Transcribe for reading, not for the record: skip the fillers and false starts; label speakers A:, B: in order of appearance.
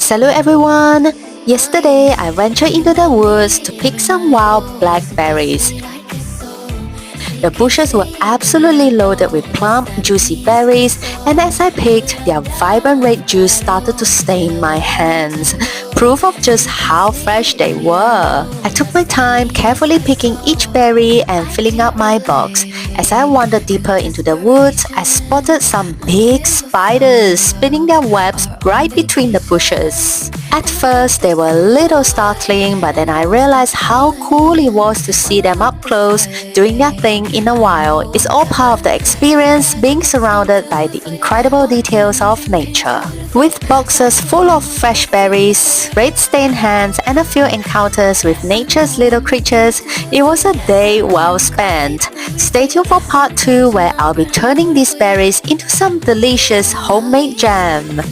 A: Salut everyone! Yesterday I ventured into the woods to pick some wild blackberries. The bushes were absolutely loaded with plump, juicy berries, and as I picked, their vibrant red juice started to stain my hands, proof of just how fresh they were. I took my time carefully picking each berry and filling up my box. As I wandered deeper into the woods, I spotted some big spiders spinning their webs right between the bushes. At first, they were a little startling, but then I realized how cool it was to see them up close doing their thing in the wild. It's all part of the experience, being surrounded by the incredible details of nature. With boxes full of fresh berries, red-stained hands, and a few encounters with nature's little creatures, it was a day well spent. Stay tuned for part 2 where I'll be turning these berries into some delicious homemade jam.